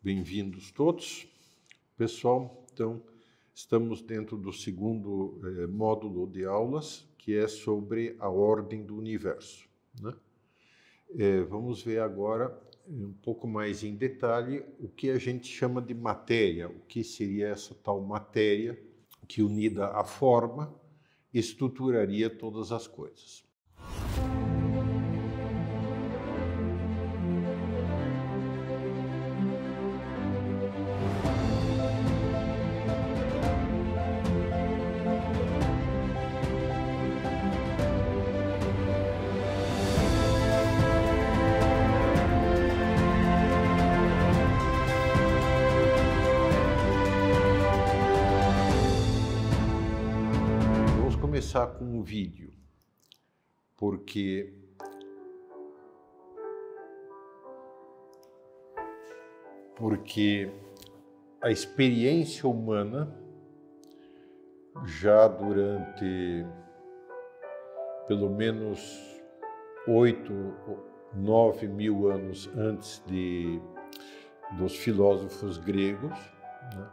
Bem-vindos todos. Pessoal, então, estamos dentro do segundo módulo de aulas, que é sobre a ordem do universo, né? Vamos ver agora, um pouco mais em detalhe, o que a gente chama de matéria, o que seria essa tal matéria que, unida à forma, estruturaria todas as coisas. Começar com um vídeo, porque a experiência humana, já durante pelo menos 8, 9 mil anos antes dos filósofos gregos, né,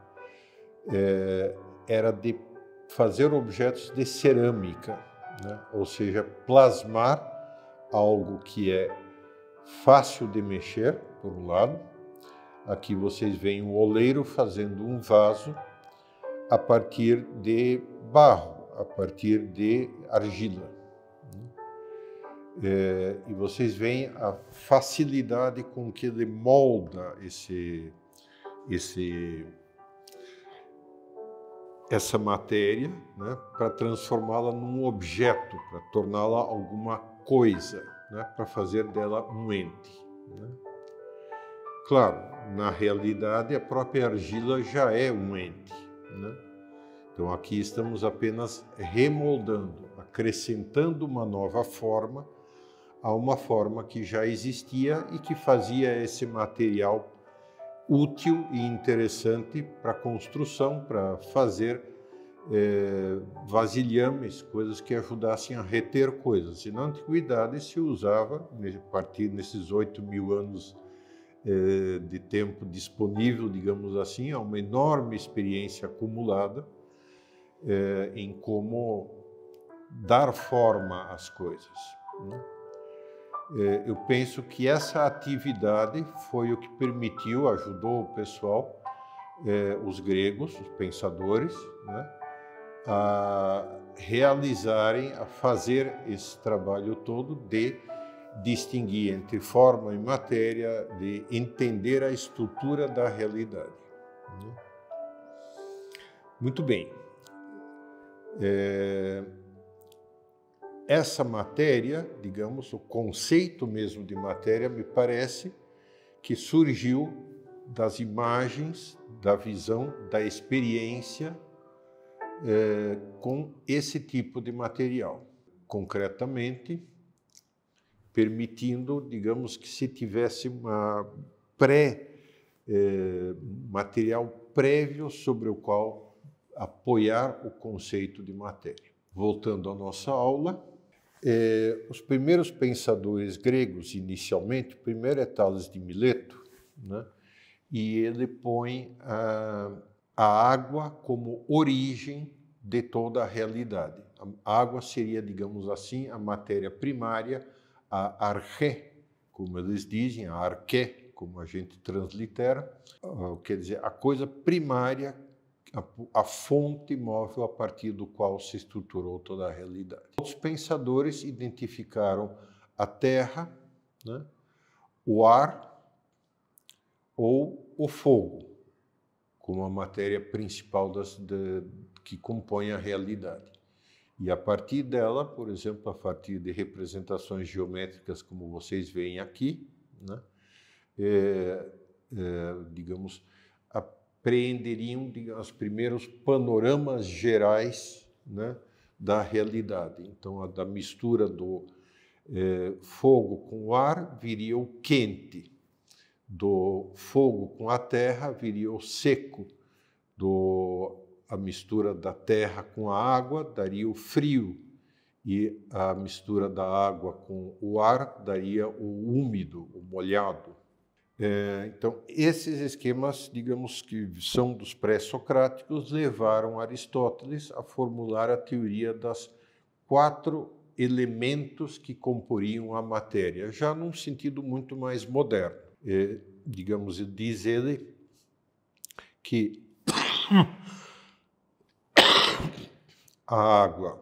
era de fazer objetos de cerâmica, né? Ou seja, plasmar algo que é fácil de mexer, por um lado. Aqui vocês veem um oleiro fazendo um vaso a partir de barro, a partir de argila. E vocês veem a facilidade com que ele molda essa matéria, né, para transformá-la num objeto, para torná-la alguma coisa, né, para fazer dela um ente, né? Claro, na realidade, a própria argila já é um ente, né? Então, aqui estamos apenas remoldando, acrescentando uma nova forma a uma forma que já existia e que fazia esse material útil e interessante para a construção, para fazer vasilhames, coisas que ajudassem a reter coisas. E na antiguidade se usava, a partir desses 8 mil anos de tempo disponível, digamos assim, há uma enorme experiência acumulada em como dar forma às coisas, né? Eu penso que essa atividade foi o que permitiu, ajudou o pessoal, os gregos, os pensadores, né, a realizarem, a fazer esse trabalho todo de distinguir entre forma e matéria, de entender a estrutura da realidade, né? Muito bem. Essa matéria, digamos, o conceito mesmo de matéria, me parece que surgiu das imagens, da visão, da experiência com esse tipo de material. Concretamente, permitindo, digamos, que se tivesse material prévio sobre o qual apoiar o conceito de matéria. Voltando à nossa aula, os primeiros pensadores gregos, inicialmente, o primeiro é Tales de Mileto, né? E ele põe a água como origem de toda a realidade. A água seria, digamos assim, a matéria primária, a arché, como eles dizem, a arqué, como a gente translitera, quer dizer, a coisa primária, a fonte móvel a partir do qual se estruturou toda a realidade. Os pensadores identificaram a terra, né, o ar ou o fogo como a matéria principal que compõe a realidade. E a partir dela, por exemplo, a partir de representações geométricas como vocês veem aqui, né, digamos, apreenderiam os primeiros panoramas gerais, né, da realidade. Então, da mistura do fogo com o ar viria o quente, do fogo com a terra viria o seco, a mistura da terra com a água daria o frio, e a mistura da água com o ar daria o úmido, o molhado. Então, esses esquemas, digamos que são dos pré-socráticos, levaram Aristóteles a formular a teoria das 4 elementos que comporiam a matéria, já num sentido muito mais moderno. Digamos, diz ele que a água,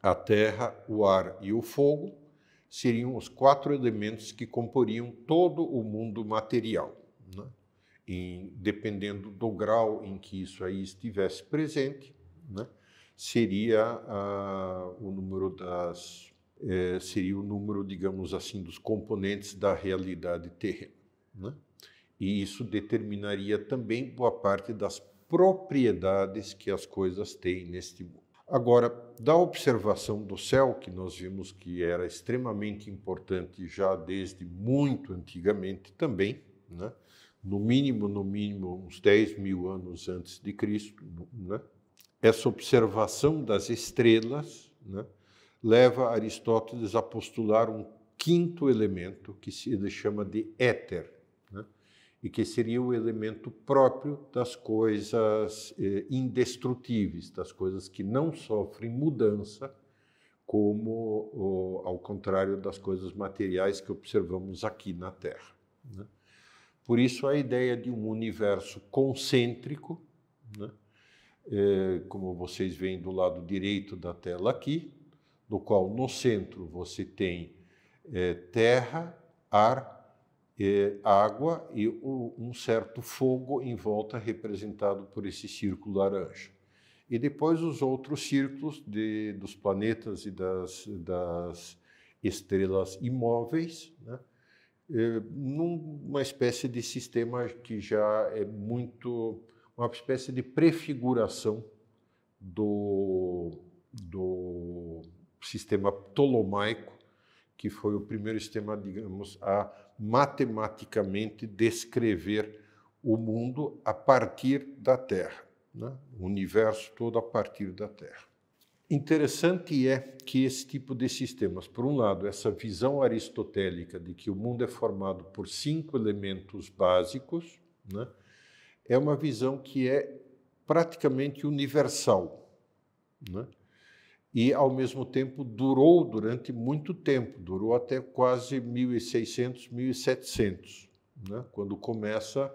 a terra, o ar e o fogo seriam os 4 elementos que comporiam todo o mundo material, né? E, dependendo do grau em que isso aí estivesse presente, né, seria o número seria o número, digamos assim, dos componentes da realidade terrena, né? E isso determinaria também boa parte das propriedades que as coisas têm neste mundo. Agora, da observação do céu, que nós vimos que era extremamente importante já desde muito antigamente também, né? No mínimo, uns 10.000 anos antes de Cristo, né? Essa observação das estrelas, né, leva Aristóteles a postular um 5º elemento, que ele chama de éter, né? E que seria o elemento próprio das coisas indestrutíveis, das coisas que não sofrem mudança, como ao contrário das coisas materiais que observamos aqui na Terra, né? Por isso a ideia de um universo concêntrico, né? Como vocês veem do lado direito da tela aqui, no qual no centro você tem terra, ar, água e um certo fogo em volta, representado por esse círculo laranja. E depois os outros círculos dos planetas e das estrelas imóveis, né? Numa espécie de sistema que já é muito... uma espécie de prefiguração do sistema ptolomaico, que foi o primeiro sistema, digamos, a matematicamente descrever o mundo a partir da Terra, né? O universo todo a partir da Terra. Interessante é que esse tipo de sistemas, por um lado, essa visão aristotélica de que o mundo é formado por 5 elementos básicos, né? É uma visão que é praticamente universal, né? E, ao mesmo tempo, durou durante muito tempo, durou até quase 1600, 1700, né? Quando começa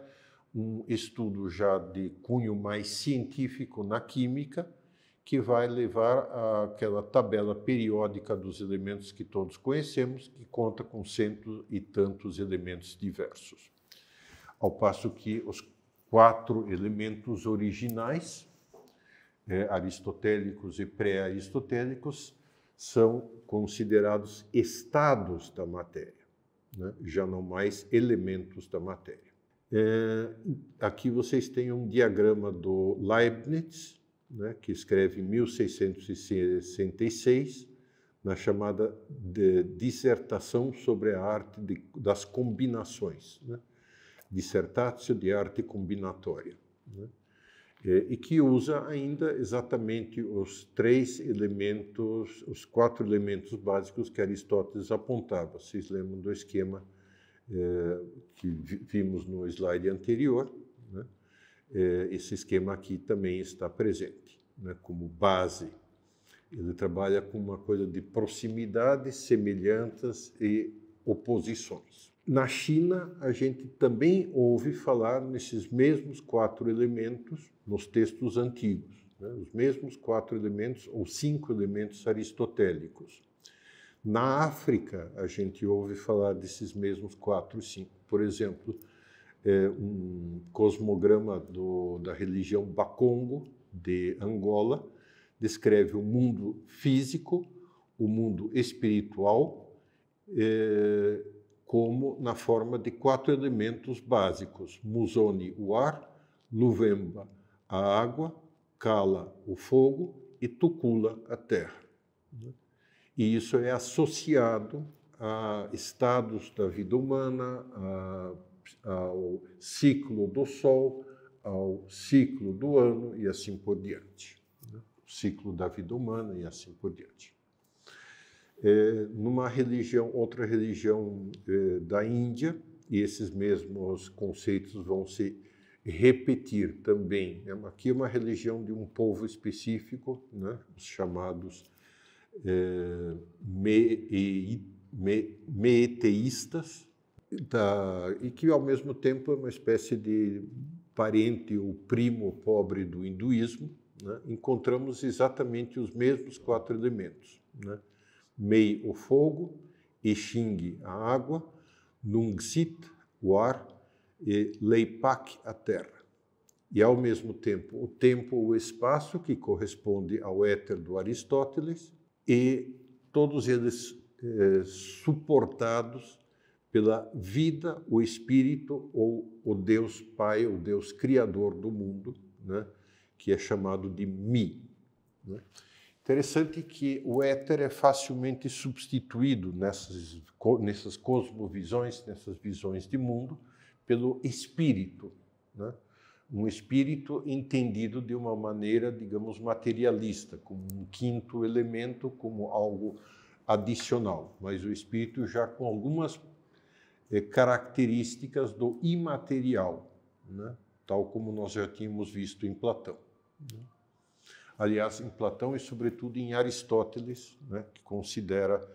um estudo já de cunho mais científico na química, que vai levar àquela tabela periódica dos elementos que todos conhecemos, que conta com 100 e tantos elementos diversos. Ao passo que os 4 elementos originais, aristotélicos e pré-aristotélicos, são considerados estados da matéria, né? Já não mais elementos da matéria. Aqui vocês têm um diagrama do Leibniz, né, que escreve em 1666, na chamada dissertação sobre a arte das combinações, né? Dissertatio de arte combinatória, né? E que usa ainda exatamente os 3 elementos, os 4 elementos básicos que Aristóteles apontava. Vocês lembram do esquema que vimos no slide anterior, né? Esse esquema aqui também está presente, né, como base. Ele trabalha com uma coisa de proximidades, semelhanças e oposições. Na China, a gente também ouve falar nesses mesmos 4 elementos nos textos antigos, né? Os mesmos 4 elementos ou 5 elementos aristotélicos. Na África, a gente ouve falar desses mesmos 4 e 5. Por exemplo, um cosmograma da religião Bakongo, de Angola, descreve o mundo físico, o mundo espiritual, como na forma de 4 elementos básicos: Musoni, o ar; Luvemba, a água; Kala, o fogo; e Tukula, a terra. E isso é associado a estados da vida humana, ao ciclo do Sol, ao ciclo do ano e assim por diante, né? O ciclo da vida humana e assim por diante. Numa religião, outra religião da Índia, e esses mesmos conceitos vão se repetir também. Aqui é uma religião de um povo específico, né? Os chamados meteístas, e que ao mesmo tempo é uma espécie de parente ou primo pobre do hinduísmo, né? Encontramos exatamente os mesmos 4 elementos, né? Mei, o fogo, Exing, a água, Nungsit, o ar, e Leipak, a terra. E, ao mesmo tempo, o tempo, o espaço, que corresponde ao éter do Aristóteles, e todos eles suportados pela vida, o espírito ou o Deus Pai, o Deus Criador do mundo, né? Que é chamado de Mi. Né? Interessante que o éter é facilmente substituído nessas cosmovisões, nessas visões de mundo, pelo espírito, né? Um espírito entendido de uma maneira, digamos, materialista, como um quinto elemento, como algo adicional, mas o espírito já com algumas características do imaterial, né? Tal como nós já tínhamos visto em Platão. Aliás, em Platão e, sobretudo, em Aristóteles, né, que considera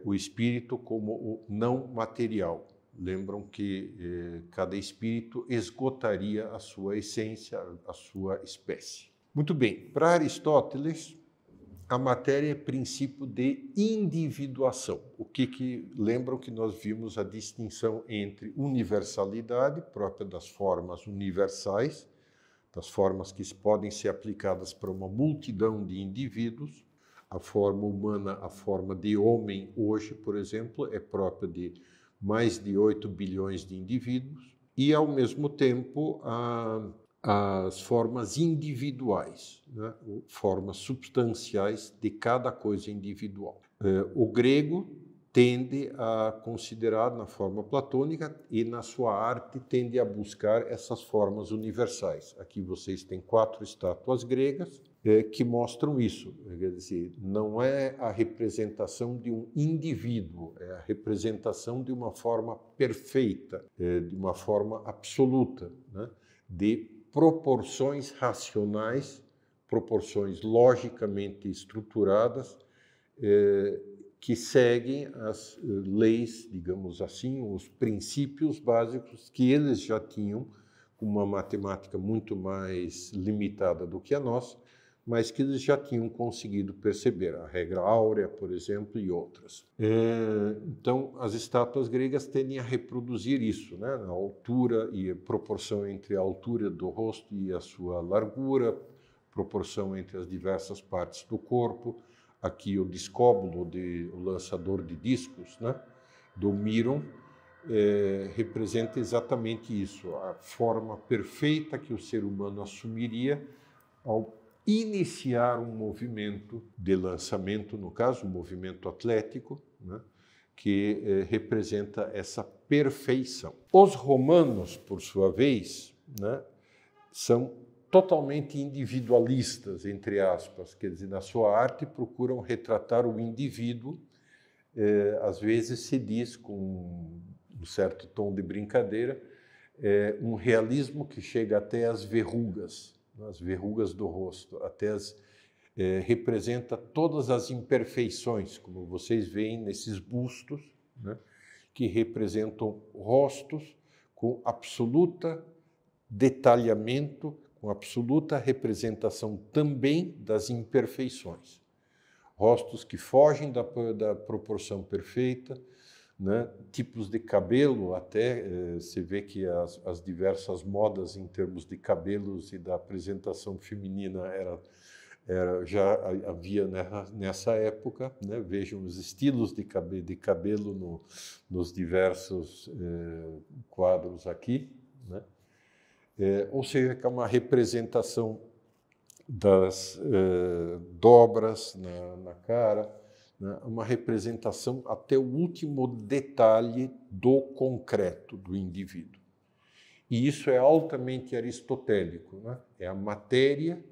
o espírito como o não material. Lembram que cada espírito esgotaria a sua essência, a sua espécie. Muito bem, para Aristóteles, a matéria é princípio de individuação. Lembram que nós vimos a distinção entre universalidade, própria das formas universais, das formas que podem ser aplicadas para uma multidão de indivíduos. A forma humana, a forma de homem hoje, por exemplo, é própria de mais de 8 bilhões de indivíduos, e, ao mesmo tempo, as formas individuais, né? Formas substanciais de cada coisa individual. O grego tende a considerar na forma platônica e na sua arte tende a buscar essas formas universais. Aqui vocês têm 4 estátuas gregas que mostram isso. Quer dizer, não é a representação de um indivíduo, é a representação de uma forma perfeita, de uma forma absoluta, né? De proporções racionais, proporções logicamente estruturadas, que seguem as leis, digamos assim, os princípios básicos que eles já tinham, com uma matemática muito mais limitada do que a nossa, mas que eles já tinham conseguido perceber, a regra áurea, por exemplo, e outras. Então, as estátuas gregas tendem a reproduzir isso, né? A altura e a proporção entre a altura do rosto e a sua largura, proporção entre as diversas partes do corpo. Aqui o discóbulo, o lançador de discos, né? Do Miron, representa exatamente isso, a forma perfeita que o ser humano assumiria ao iniciar um movimento de lançamento, no caso, um movimento atlético, né, que representa essa perfeição. Os romanos, por sua vez, né, são totalmente individualistas, entre aspas, quer dizer, na sua arte procuram retratar o indivíduo, às vezes se diz, com um certo tom de brincadeira, um realismo que chega até às verrugas do rosto, representa todas as imperfeições, como vocês veem nesses bustos, né, que representam rostos com absoluta detalhamento, com absoluta representação também das imperfeições. Rostos que fogem da proporção perfeita, né? Tipos de cabelo, até se vê que as diversas modas em termos de cabelos e da apresentação feminina já havia nessa época, né? Vejam os estilos de cabelo nos diversos quadros aqui, né? Ou seja, que é uma representação das dobras na cara, né? Uma representação até o último detalhe do concreto do indivíduo. E isso é altamente aristotélico, né? É a matéria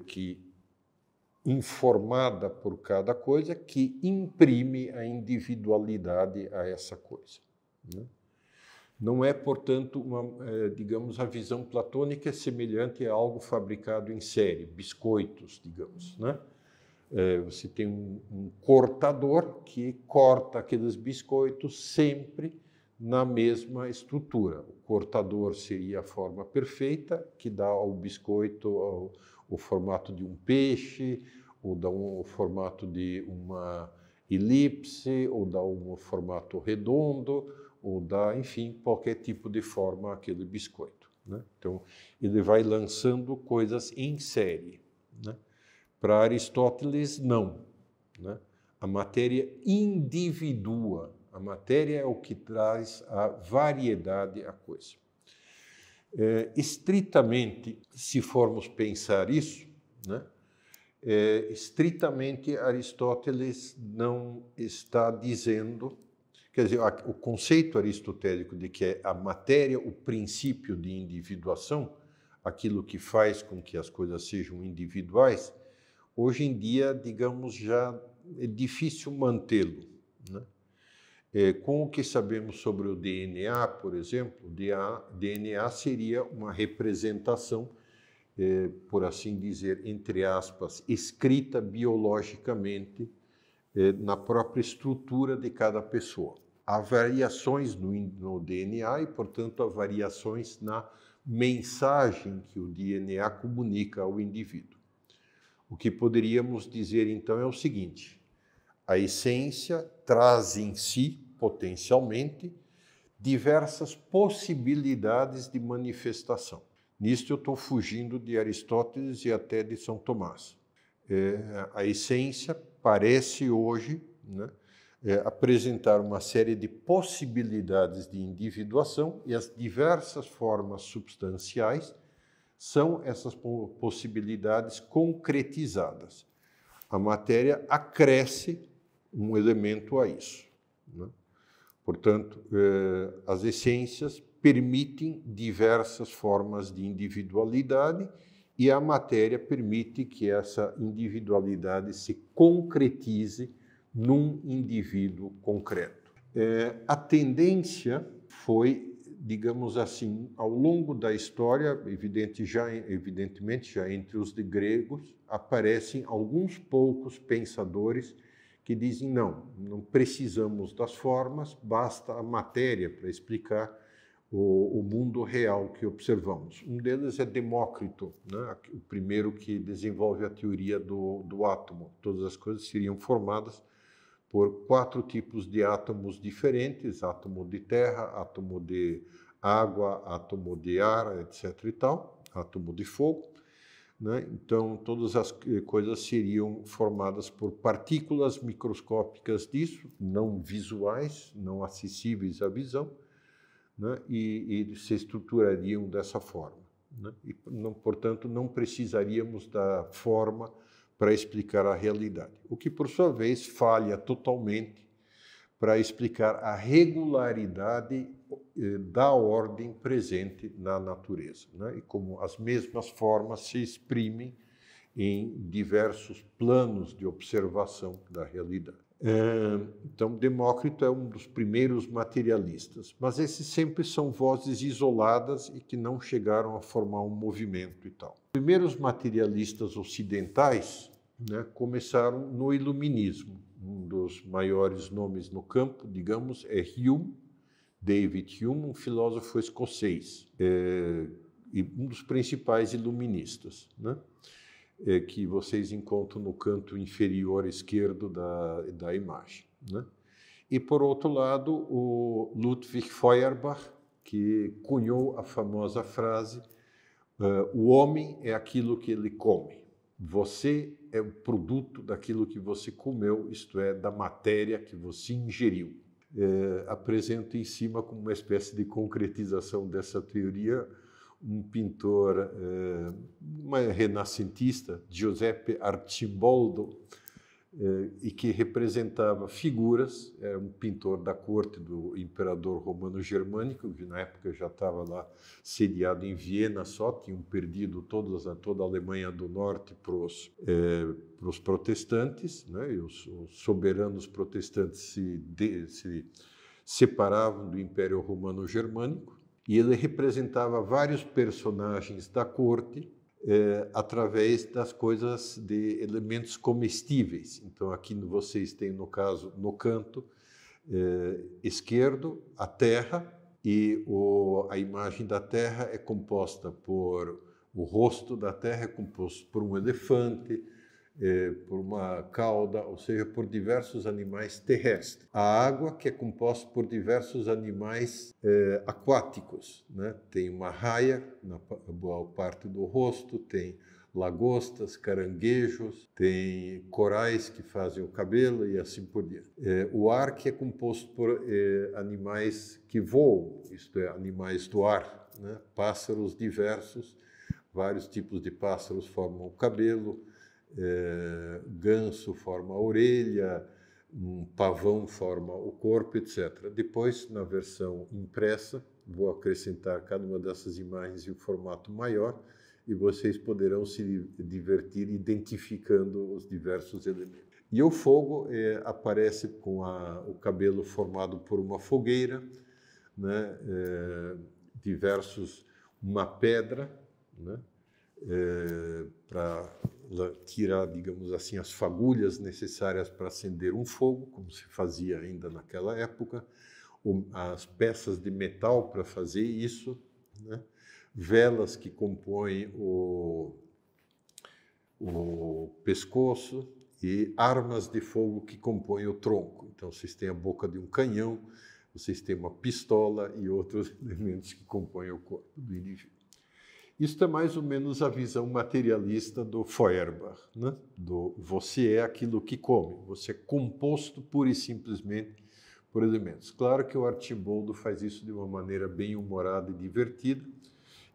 que, informada por cada coisa, que imprime a individualidade a essa coisa, né? Não é, portanto, digamos, a visão platônica é semelhante a algo fabricado em série, biscoitos, digamos, né? Você tem um cortador que corta aqueles biscoitos sempre na mesma estrutura. O cortador seria a forma perfeita, que dá ao biscoito o formato de um peixe, ou dá o formato de uma elipse, ou dá um formato redondo, ou dá, enfim, qualquer tipo de forma àquele biscoito, né? Então, ele vai lançando coisas em série, né? Para Aristóteles, não, né? A matéria individua, a matéria é o que traz a variedade à coisa. Estritamente, se formos pensar isso, né? Estritamente Aristóteles não está dizendo, quer dizer, o conceito aristotélico de que é a matéria o princípio de individuação, aquilo que faz com que as coisas sejam individuais, hoje em dia, digamos, já é difícil mantê-lo, né? Com o que sabemos sobre o DNA, por exemplo, o DNA seria uma representação, por assim dizer, entre aspas, escrita biologicamente na própria estrutura de cada pessoa. Há variações no DNA e, portanto, há variações na mensagem que o DNA comunica ao indivíduo. O que poderíamos dizer, então, é o seguinte: a essência traz em si, potencialmente, diversas possibilidades de manifestação. Nisto eu estou fugindo de Aristóteles e até de São Tomás. A essência parece hoje, né, apresentar uma série de possibilidades de individuação, e as diversas formas substanciais são essas possibilidades concretizadas. A matéria acresce um elemento a isso, né? Portanto, as essências permitem diversas formas de individualidade e a matéria permite que essa individualidade se concretize num indivíduo concreto. A tendência foi, digamos assim, ao longo da história, evidentemente já entre os gregos, aparecem alguns poucos pensadores que dizem não precisamos das formas, basta a matéria para explicar o mundo real que observamos. Um deles é Demócrito, né? O primeiro que desenvolve a teoria do átomo. Todas as coisas seriam formadas por 4 tipos de átomos diferentes: átomo de terra, átomo de água, átomo de ar, etc. e tal, átomo de fogo, né? Então, todas as coisas seriam formadas por partículas microscópicas disso, não visuais, não acessíveis à visão, né? E se estruturariam dessa forma, né? E, portanto, não precisaríamos da forma para explicar a realidade. O que, por sua vez, falha totalmente para explicar a regularidade da ordem presente na natureza, né? E como as mesmas formas se exprimem em diversos planos de observação da realidade. Então, Demócrito é um dos primeiros materialistas, mas esses sempre são vozes isoladas e que não chegaram a formar um movimento e tal. Os primeiros materialistas ocidentais, né, começaram no Iluminismo. Um dos maiores nomes no campo, digamos, é Hume, David Hume, um filósofo escocês, e um dos principais iluministas, né? Que vocês encontram no canto inferior esquerdo da imagem, né? E, por outro lado, o Ludwig Feuerbach, que cunhou a famosa frase: o homem é aquilo que ele come. Você é o produto daquilo que você comeu, isto é, da matéria que você ingeriu. Apresento em cima, como uma espécie de concretização dessa teoria, um pintor renascentista, Giuseppe Arcimboldo, e que representava figuras. Era um pintor da corte do imperador romano germânico, que na época já estava lá sediado em Viena só, tinham perdido toda a Alemanha do Norte para os protestantes, né? E os soberanos protestantes separavam do Império Romano-Germânico, e ele representava vários personagens da corte através das coisas de elementos comestíveis. Então, aqui vocês têm, no caso, no canto esquerdo, a terra, e a imagem da terra é composta por... O rosto da terra é composto por um elefante, por uma cauda, ou seja, por diversos animais terrestres. A água, que é composta por diversos animais aquáticos, né? Tem uma raia na boa parte do rosto, tem lagostas, caranguejos, tem corais que fazem o cabelo e assim por diante. O ar, que é composto por animais que voam, isto é, animais do ar, né? Pássaros diversos, vários tipos de pássaros formam o cabelo, ganso forma a orelha, um pavão forma o corpo, etc. Depois, na versão impressa, vou acrescentar cada uma dessas imagens em um formato maior e vocês poderão se divertir identificando os diversos elementos. E o fogo aparece com o cabelo formado por uma fogueira, né? Uma pedra, né? Para tirar, digamos assim, as fagulhas necessárias para acender um fogo, como se fazia ainda naquela época, as peças de metal para fazer isso, né? Velas que compõem o pescoço e armas de fogo que compõem o tronco. Então, vocês têm a boca de um canhão, vocês têm uma pistola e outros elementos que compõem o corpo do indivíduo. Isso é mais ou menos a visão materialista do Feuerbach, né? Você é aquilo que come, você é composto pura e simplesmente por elementos. Claro que o Archimboldo faz isso de uma maneira bem humorada e divertida,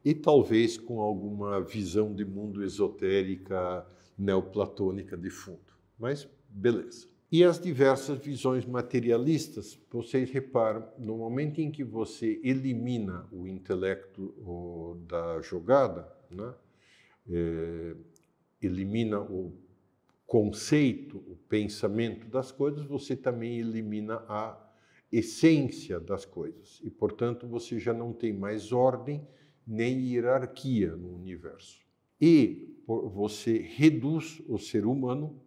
e talvez com alguma visão de mundo esotérica neoplatônica de fundo. Mas, beleza. E as diversas visões materialistas, vocês reparam, no momento em que você elimina o intelecto da jogada, né? Elimina o conceito, o pensamento das coisas, você também elimina a essência das coisas. E, portanto, você já não tem mais ordem nem hierarquia no universo. E você reduz o ser humano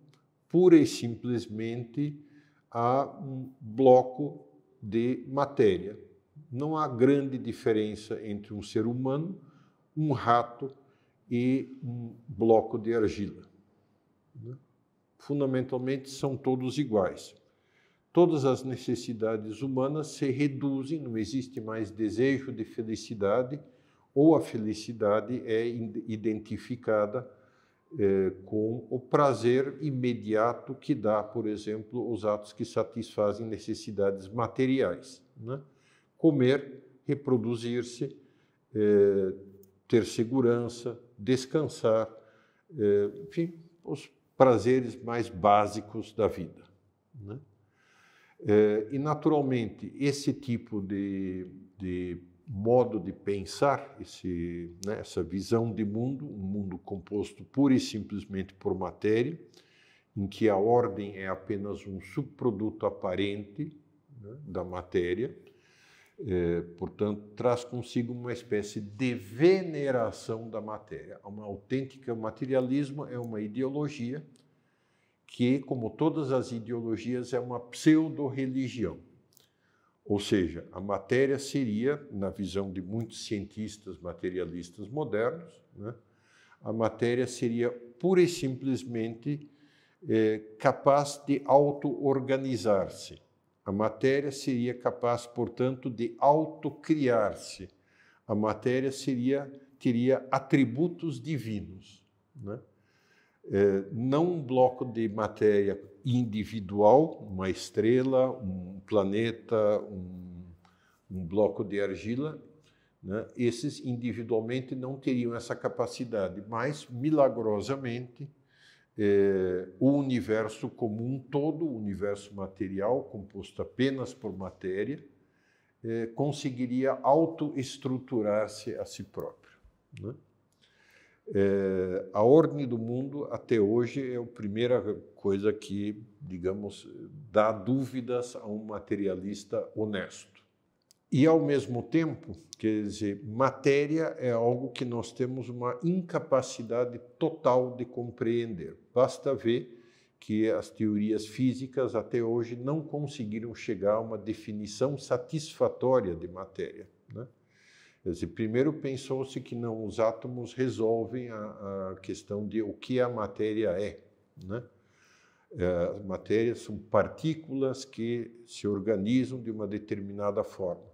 pura e simplesmente a um bloco de matéria. Não há grande diferença entre um ser humano, um rato e um bloco de argila. Fundamentalmente, são todos iguais. Todas as necessidades humanas se reduzem, não existe mais desejo de felicidade, ou a felicidade é identificada com o prazer imediato que dá, por exemplo, os atos que satisfazem necessidades materiais, né? Comer, reproduzir-se, ter segurança, descansar, enfim, os prazeres mais básicos da vida, né? E, naturalmente, esse tipo de modo de pensar, essa visão de mundo, um mundo composto pura e simplesmente por matéria, em que a ordem é apenas um subproduto aparente, né, da matéria, portanto, traz consigo uma espécie de veneração da matéria. Uma autêntica materialismo é uma ideologia que, como todas as ideologias, é uma pseudo-religião. Ou seja, a matéria seria, na visão de muitos cientistas materialistas modernos, né, a matéria seria pura e simplesmente capaz de auto-organizar-se. A matéria seria capaz, portanto, de autocriar-se. A matéria teria atributos divinos, né? Não um bloco de matéria individual, uma estrela, um planeta, um bloco de argila, né? Esses individualmente não teriam essa capacidade, mas milagrosamente o universo comum todo, o universo material, composto apenas por matéria, conseguiria autoestruturar-se a si próprio, né? A ordem do mundo, até hoje, é a primeira coisa que, digamos, dá dúvidas a um materialista honesto. E, ao mesmo tempo, quer dizer, matéria é algo que nós temos uma incapacidade total de compreender. Basta ver que as teorias físicas, até hoje, não conseguiram chegar a uma definição satisfatória de matéria, né? Quer dizer, primeiro pensou-se que não, os átomos resolvem a questão de o que a matéria é, né? As matérias são partículas que se organizam de uma determinada forma.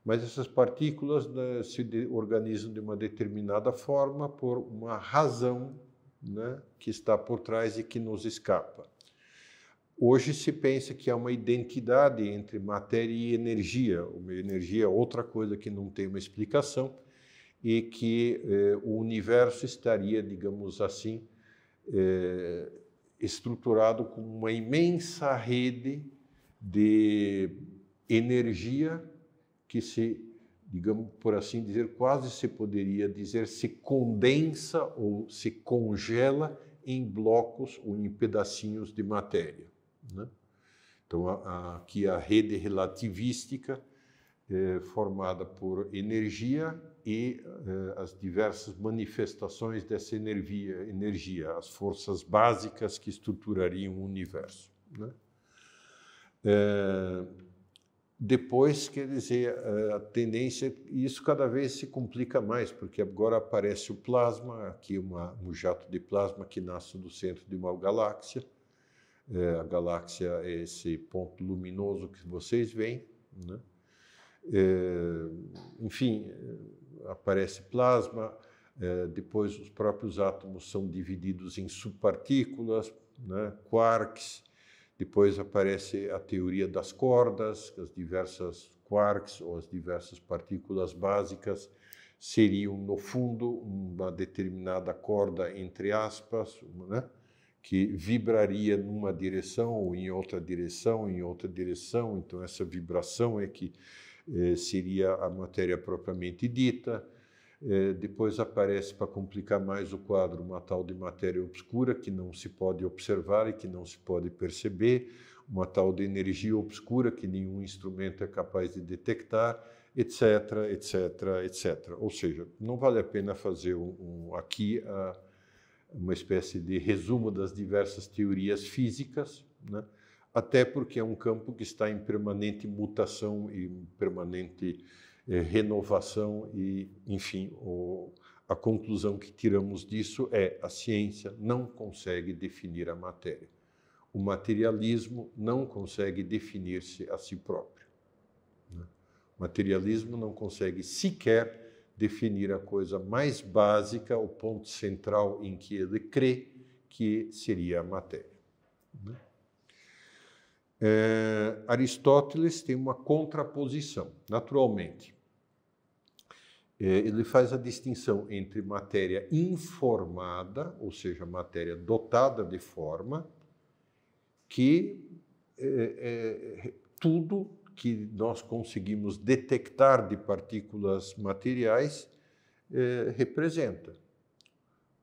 Mas essas partículas, né, se organizam de uma determinada forma por uma razão, né, que está por trás e que nos escapa. Hoje se pensa que há uma identidade entre matéria e energia. Uma energia é outra coisa que não tem uma explicação e que o universo estaria, digamos assim, estruturado como uma imensa rede de energia que se, digamos por assim dizer, quase se poderia dizer, se condensa ou se congela em blocos ou em pedacinhos de matéria, né? Então, aqui a rede relativística formada por energia e as diversas manifestações dessa energia, as forças básicas que estruturariam o universo, né? Depois, quer dizer, a tendência, e isso cada vez se complica mais, porque agora aparece o plasma, aqui um jato de plasma que nasce do centro de uma galáxia. A galáxia é esse ponto luminoso que vocês veem, né? Enfim, aparece plasma, depois os próprios átomos são divididos em subpartículas, né? Quarks. Depois aparece a teoria das cordas, as diversas quarks ou as diversas partículas básicas seriam, no fundo, uma determinada corda, entre aspas, né, que vibraria numa direção ou em outra direção, em outra direção. Então, essa vibração é que seria a matéria propriamente dita. Depois aparece, para complicar mais o quadro, uma tal de matéria obscura que não se pode observar e que não se pode perceber, uma tal de energia obscura que nenhum instrumento é capaz de detectar, etc, etc, etc. Ou seja, não vale a pena fazer aqui uma espécie de resumo das diversas teorias físicas, né? Até porque é um campo que está em permanente mutação e permanente renovação e, enfim, a conclusão que tiramos disso é: a ciência não consegue definir a matéria. O materialismo não consegue definir-se a si próprio, né? O materialismo não consegue sequer definir a coisa mais básica, o ponto central em que ele crê, que seria a matéria, né? Aristóteles tem uma contraposição, naturalmente. Ele faz a distinção entre matéria informada, ou seja, matéria dotada de forma, que tudo que nós conseguimos detectar de partículas materiais representa.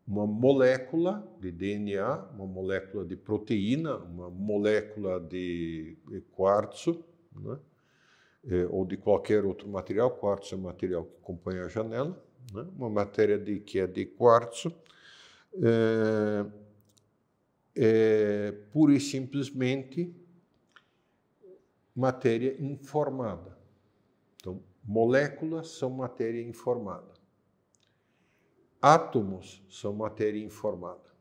Uma molécula de DNA, uma molécula de proteína, uma molécula de quartzo, né? Ou de qualquer outro material. Quartzo é um material que acompanha a janela, né? Uma matéria que é de quartzo, pura e simplesmente matéria informada. Então, moléculas são matéria informada. Átomos são matéria informada.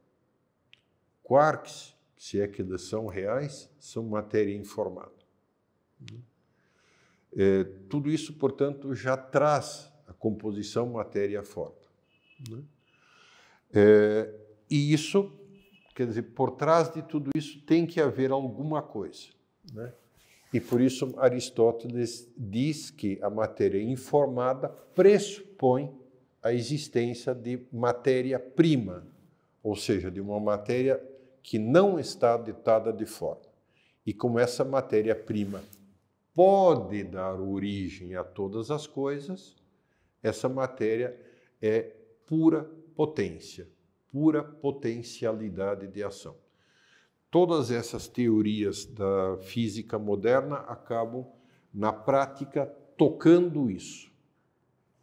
Quarks, se é que eles são reais, são matéria informada. Tudo isso, portanto, já traz a composição matéria-forma, né? E isso, quer dizer, por trás de tudo isso tem que haver alguma coisa, né? E por isso Aristóteles diz que a matéria informada pressupõe a existência de matéria-prima, ou seja, de uma matéria que não está dotada de forma. E como essa matéria-prima pode dar origem a todas as coisas, essa matéria é pura potência, pura potencialidade de ação. Todas essas teorias da física moderna acabam, na prática, tocando isso.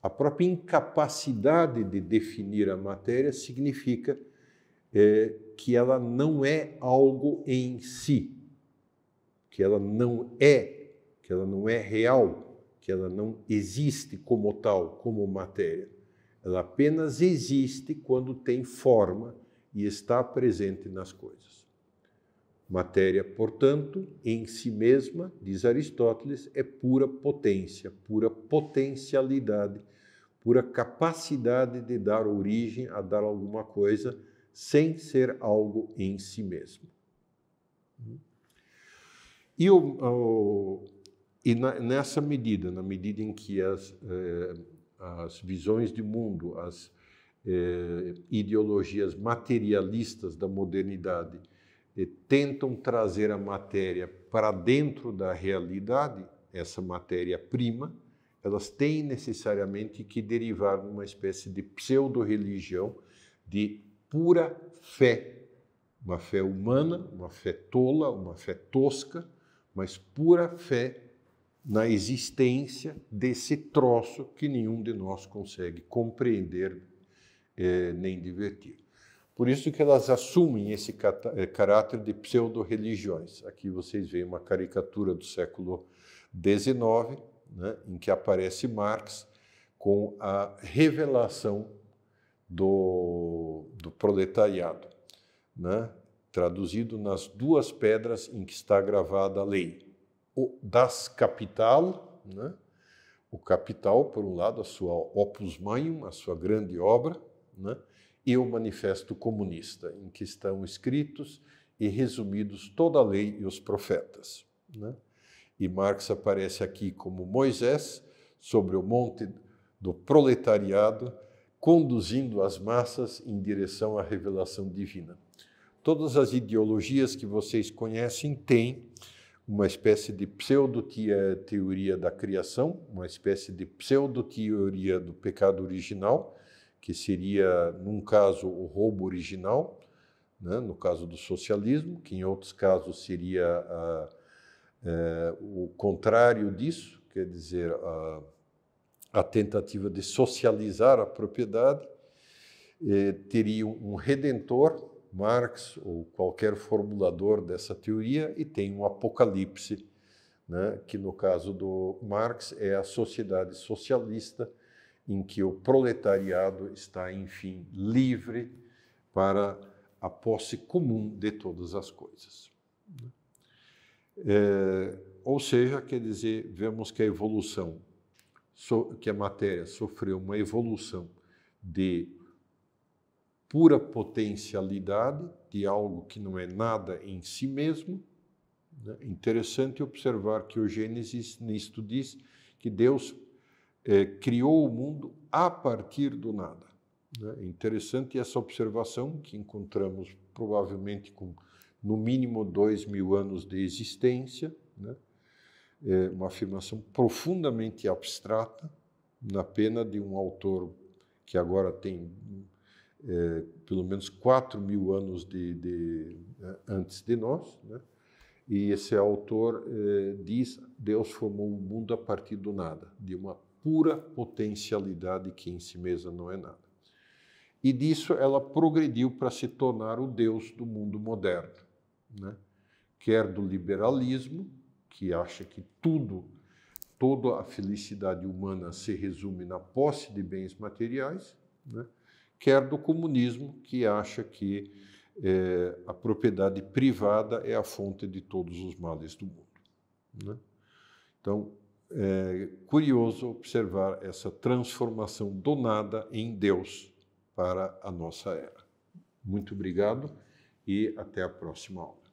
A própria incapacidade de definir a matéria significa que ela não é algo em si, que ela não é real, que ela não existe como tal, como matéria. Ela apenas existe quando tem forma e está presente nas coisas. Matéria, portanto, em si mesma, diz Aristóteles, é pura potência, pura potencialidade, pura capacidade de dar origem a dar alguma coisa sem ser algo em si mesmo. Nessa medida, na medida em que as visões de mundo, as ideologias materialistas da modernidade tentam trazer a matéria para dentro da realidade, essa matéria-prima, elas têm necessariamente que derivar numa espécie de pseudo-religião, de pura fé. Uma fé humana, uma fé tola, uma fé tosca, mas pura fé na existência desse troço que nenhum de nós consegue compreender nem divertir. Por isso que elas assumem esse caráter de pseudo-religiões. Aqui vocês veem uma caricatura do século XIX, né, em que aparece Marx com a revelação do proletariado, né, traduzido nas duas pedras em que está gravada a lei. O Das Kapital, né, o Capital, por um lado, a sua opus magnum, a sua grande obra, né, e o Manifesto Comunista, em que estão escritos e resumidos toda a lei e os profetas, né? E Marx aparece aqui como Moisés, sobre o monte do proletariado, conduzindo as massas em direção à revelação divina. Todas as ideologias que vocês conhecem têm uma espécie de pseudo-teoria da criação, uma espécie de pseudo-teoria do pecado original, que seria, num caso, o roubo original, né, no caso do socialismo, que em outros casos seria o contrário disso, quer dizer, a tentativa de socializar a propriedade. Teria um redentor, Marx ou qualquer formulador dessa teoria, e tem um apocalipse, né, que no caso do Marx é a sociedade socialista, em que o proletariado está, enfim, livre para a posse comum de todas as coisas. Ou seja, quer dizer, vemos que a evolução, que a matéria sofreu uma evolução de pura potencialidade, de algo que não é nada em si mesmo. É interessante observar que o Gênesis, nisto, diz que Deus criou o mundo a partir do nada. É interessante essa observação, que encontramos provavelmente com, no mínimo, 2000 anos de existência, né? Uma afirmação profundamente abstrata, na pena de um autor que agora tem pelo menos 4000 anos antes de nós, né? E esse autor diz: Deus formou o mundo a partir do nada, de uma pura potencialidade que em si mesma não é nada. E disso ela progrediu para se tornar o Deus do mundo moderno, né? Quer do liberalismo, que acha que toda a felicidade humana se resume na posse de bens materiais, né? Quer do comunismo, que acha que a propriedade privada é a fonte de todos os males do mundo, né? Então, é curioso observar essa transformação do nada em Deus para a nossa era. Muito obrigado e até a próxima aula.